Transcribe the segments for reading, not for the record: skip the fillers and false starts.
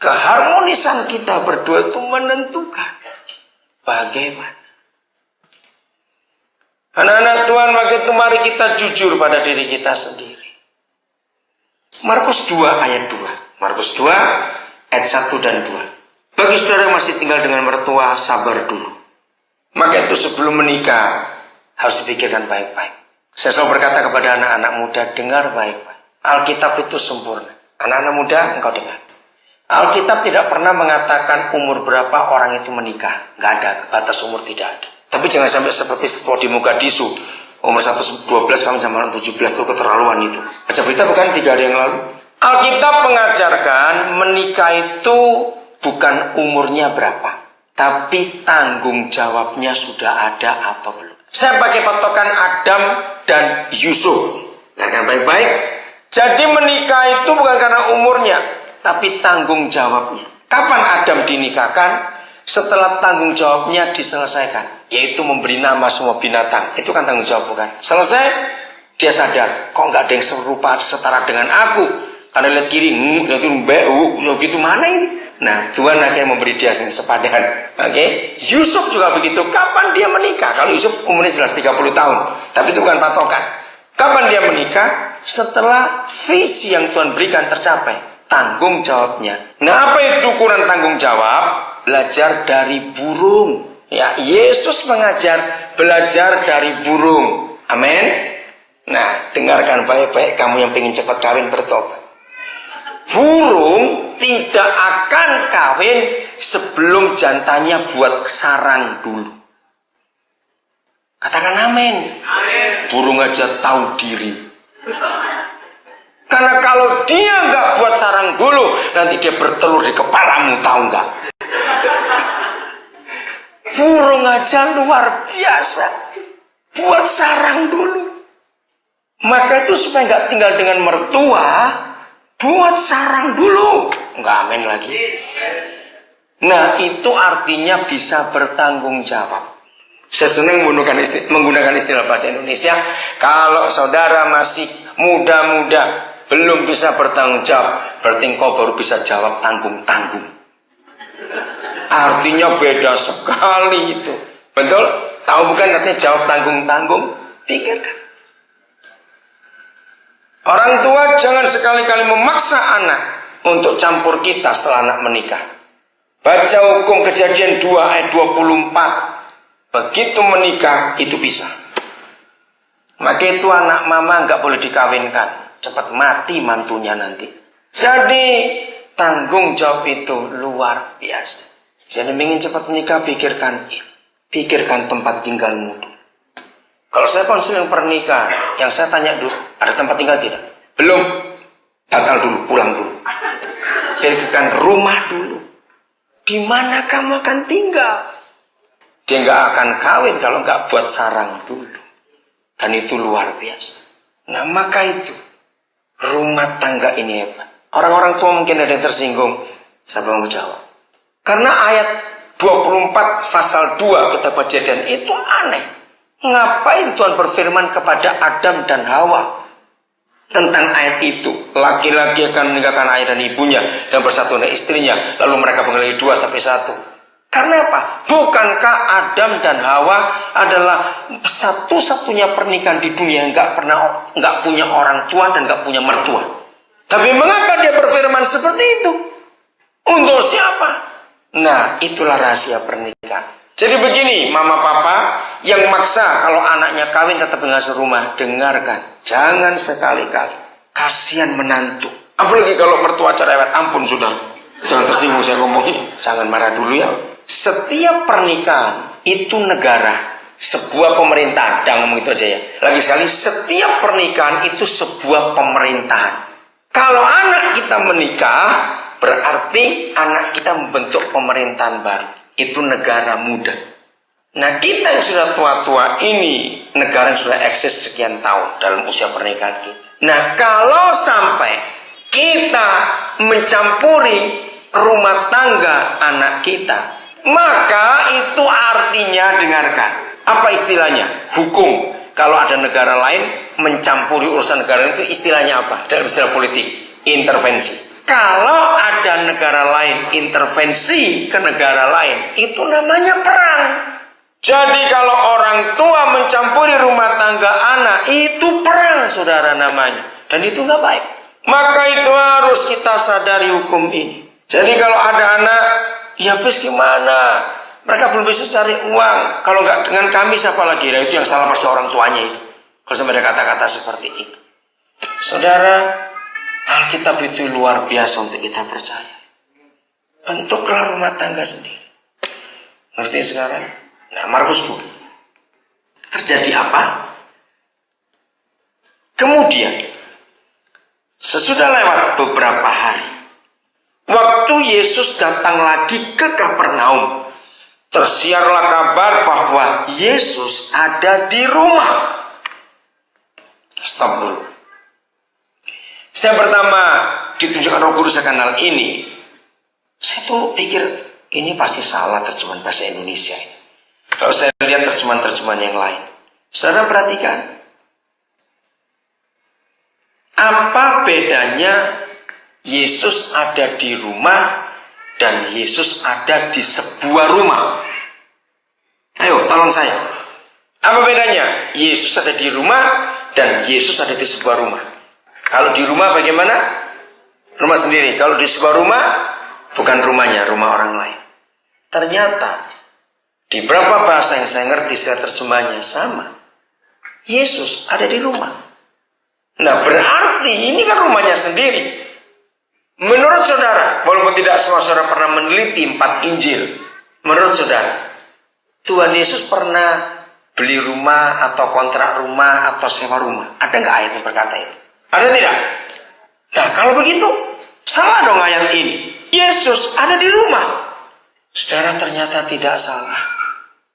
keharmonisan kita berdua itu menentukan bagaimana. Anak-anak Tuhan, maka itu mari kita jujur pada diri kita sendiri. Markus 2 ayat 2. Markus 2 ayat 1 dan 2. Bagi saudara yang masih tinggal dengan mertua, sabar dulu. Maka itu sebelum menikah harus dipikirkan baik-baik. Saya selalu berkata kepada anak-anak muda, dengar baik-baik. Alkitab itu sempurna. Anak-anak muda, engkau dengar. Alkitab tidak pernah mengatakan umur berapa orang itu menikah. Nggak ada, batas umur tidak ada. Tapi jangan sampai seperti setelah di Mogadishu, umur 112 kami sama 17 itu keterlaluan itu. Baca berita bukan 3 hari yang lalu. Alkitab mengajarkan menikah itu bukan umurnya berapa, tapi tanggung jawabnya sudah ada atau belum. Saya pakai patokan Adam dan Yusuf. Dengarkan baik-baik. Jadi menikah itu bukan karena umurnya, tapi tanggung jawabnya. Kapan Adam dinikahkan? Setelah tanggung jawabnya diselesaikan, yaitu memberi nama semua binatang. Itu kan tanggung jawab bukan? Selesai, dia sadar, kok nggak ada yang serupa setara dengan aku. Karena lihat kiri, lihat gitu mana ini? Nah, Tuhan akhirnya memberi dia sepadan. Oke? Yusuf juga begitu. Kapan dia menikah? Kalau Yusuf umurnya jelas 30 tahun. Tapi itu bukan patokan. Kapan dia menikah? Setelah visi yang Tuhan berikan tercapai. Tanggung jawabnya. Nah, apa itu ukuran tanggung jawab? Belajar dari burung. Ya, Yesus mengajar belajar dari burung. Amin. Nah, dengarkan baik-baik kamu yang pengen cepat kawin bertobat. Burung tidak akan kawin sebelum jantannya buat sarang dulu. Katakan amin. Amin. Burung aja tahu diri. Karena kalau dia nggak buat sarang dulu, nanti dia bertelur di kepalamu, tahu nggak? Burung aja luar biasa, buat sarang dulu. Maka itu supaya nggak tinggal dengan mertua, buat sarang dulu. Nggak amin lagi. Nah, itu artinya bisa bertanggung jawab. Saya senang menggunakan istilah bahasa Indonesia. Kalau saudara masih muda-muda, belum bisa bertanggung jawab, berarti engkau baru bisa jawab tanggung-tanggung. Artinya beda sekali itu. Betul? Tahu bukan artinya jawab tanggung-tanggung? Pikirkan. Orang tua jangan sekali-kali memaksa anak untuk campur kita setelah anak menikah. Baca hukum Kejadian 2 ayat 24. Begitu menikah itu bisa. Maka itu anak mama nggak boleh dikawinkan. Cepat mati mantunya nanti. Jadi tanggung jawab itu luar biasa. Jadi ingin cepat menikah, pikirkan tempat tinggalmu dulu. Kalau saya konseling pernikahan, yang saya tanya dulu, ada tempat tinggal tidak? Belum, batal dulu, pulang dulu. Pikirkan rumah dulu. Di mana kamu akan tinggal? Dia nggak akan kawin kalau nggak buat sarang dulu. Dan itu luar biasa. Nah, maka itu rumah tangga ini hebat. Orang-orang tua mungkin ada yang tersinggung. Saya mau jawab. Karena ayat 24 pasal 2 kitab Kejadian itu aneh. Ngapain Tuhan berfirman kepada Adam dan Hawa tentang ayat itu? Laki-laki akan meninggalkan ayah dan ibunya dan bersatu dengan istrinya, lalu mereka menjadi 2 tapi 1. Karena apa? Bukankah Adam dan Hawa adalah satu-satunya pernikahan di dunia yang nggak punya orang tua dan nggak punya mertua? Tapi mengapa dia berfirman seperti itu? Untuk siapa? Nah, itulah rahasia pernikahan. Jadi begini, mama papa yang maksa kalau anaknya kawin tetap tinggal serumah, dengarkan. Jangan sekali-kali. Kasihan menantu. Apalagi kalau mertua cerewet, ampun sudah. Jangan tersinggung saya ngomongin. Jangan marah dulu ya. Setiap pernikahan itu negara, sebuah pemerintahan. Jangan ngomong itu aja ya. Lagi sekali, setiap pernikahan itu sebuah pemerintahan. Kalau anak kita menikah, berarti anak kita membentuk pemerintahan baru. Itu negara muda. Nah, kita yang sudah tua-tua ini, negara yang sudah eksis sekian tahun dalam usia pernikahan kita. Nah, kalau sampai kita mencampuri rumah tangga anak kita, maka itu artinya, dengarkan, apa istilahnya? Hukum. Kalau ada negara lain mencampuri urusan negara itu istilahnya apa? Dalam istilah politik, intervensi. Kalau ada negara lain intervensi ke negara lain, itu namanya perang. Jadi kalau orang tua mencampuri rumah tangga anak, itu perang, saudara, namanya. Dan itu nggak baik. Maka itu harus kita sadari hukum ini. Jadi kalau ada anak, ya bis gimana? Mereka belum bisa cari uang. Kalau nggak dengan kami, siapa lagi? Nah, itu yang salah pasti orang tuanya itu. Kalau sampai ada kata-kata seperti itu. Saudara, Alkitab itu luar biasa untuk kita percaya. Bentuklah rumah tangga sendiri. Ngerti sekarang? Nah, Markus 2. Terjadi apa? Kemudian, sesudah lewat beberapa hari, waktu Yesus datang lagi ke Kapernaum, tersiarlah kabar bahwa Yesus ada di rumah. Stop dulu. Saya pertama ditunjukkan Roh Kudus akan hal ini. Saya tuh pikir ini pasti salah terjemahan bahasa Indonesia. Kalau saya lihat terjemahan-terjemahan yang lain, saudara perhatikan. Apa bedanya Yesus ada di rumah dan Yesus ada di sebuah rumah? Ayo, tolong saya. Apa bedanya? Yesus ada di rumah dan Yesus ada di sebuah rumah. Kalau di rumah bagaimana? Rumah sendiri. Kalau di sebuah rumah, bukan rumahnya, rumah orang lain. Ternyata, di beberapa bahasa yang saya ngerti, saya terjemahnya sama. Yesus ada di rumah. Nah, berarti ini kan rumahnya sendiri. Menurut saudara, walaupun tidak semua saudara pernah meneliti 4 Injil, menurut saudara, Tuhan Yesus pernah beli rumah atau kontrak rumah atau sewa rumah? Ada nggak ayat yang berkata itu? Ada tidak? Nah, kalau begitu, salah dong ayat ini. Yesus ada di rumah. Saudara, ternyata tidak salah.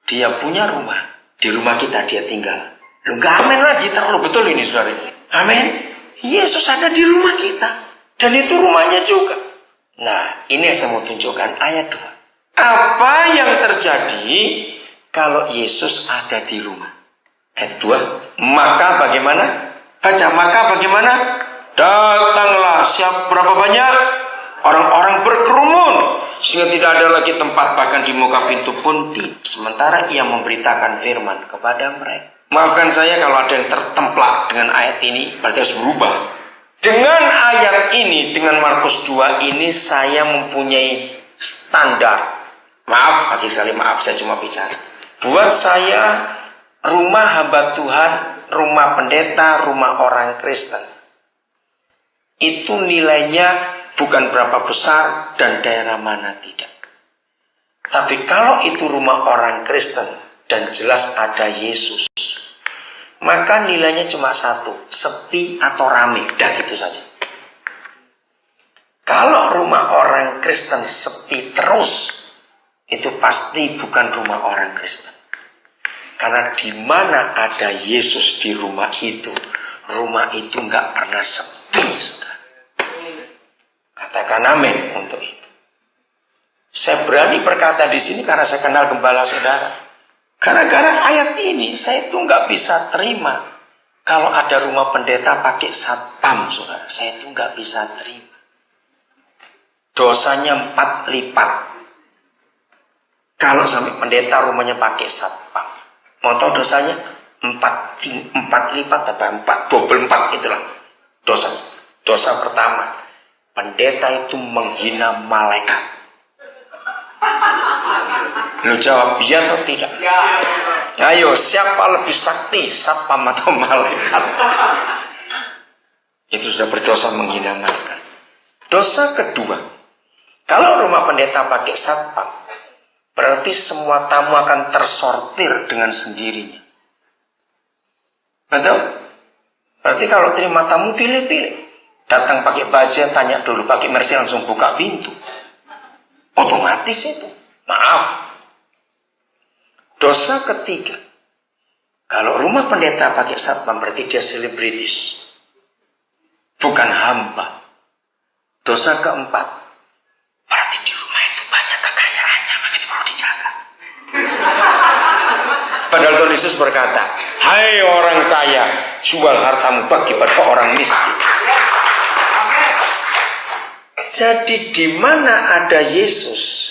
Dia punya rumah. Di rumah kita dia tinggal. Lu gak amin lagi, terlalu betul ini saudara. Amin. Yesus ada di rumah kita. Dan itu rumahnya juga. Nah, ini yang saya mau tunjukkan ayat 2. Apa yang terjadi kalau Yesus ada di rumah? Ayat 2. Maka bagaimana? Baca, maka bagaimana? Datanglah berapa banyak? Orang-orang berkerumun. Sehingga tidak ada lagi tempat, bahkan di muka pintu pun tidak. Sementara ia memberitakan firman kepada mereka. Maafkan saya kalau ada yang tertemplak dengan ayat ini, berarti harus berubah. Dengan ayat ini, dengan Markus 2 ini, saya mempunyai standar. Maaf, pagi sekali maaf, saya cuma bicara. Buat saya, rumah hamba Tuhan, rumah pendeta, rumah orang Kristen, itu nilainya bukan berapa besar dan daerah mana tidak. Tapi kalau itu rumah orang Kristen dan jelas ada Yesus, maka nilainya cuma satu, sepi atau rame, dan gitu saja. Kalau rumah orang Kristen sepi terus, itu pasti bukan rumah orang Kristen. Karena di mana ada Yesus di rumah itu nggak pernah sepi, saudara. Katakan amin untuk itu. Saya berani berkata di sini karena saya kenal gembala saudara. Gara-gara ayat ini saya itu nggak bisa terima kalau ada rumah pendeta pakai satpam, saudara. Saya itu nggak bisa terima. Dosanya 4 lipat. Kalau sampai pendeta rumahnya pakai satpam, mau tahu dosanya? 4 lipat atau 24 itulah dosa. Dosa pertama, pendeta itu menghina malaikat. Lu jawab iya atau tidak? Ayo, siapa lebih sakti, satpam atau malaikat? Itu sudah berdosa menghina malaikat. Dosa kedua, kalau rumah pendeta pakai satpam, berarti semua tamu akan tersortir dengan sendirinya. Betul? Berarti kalau terima tamu pilih-pilih. Datang pakai baja, tanya dulu, pakai mercy langsung buka pintu. Otomatis itu. Maaf. Dosa ketiga, kalau rumah pendeta pakai satpam berarti dia selebritis, bukan hamba. Dosa keempat, berarti di rumah itu banyak kekayaannya, maka itu perlu dijaga. Padahal Tuhan Yesus berkata, hai orang kaya, jual hartamu bagi pada orang miskin. Jadi di mana ada Yesus,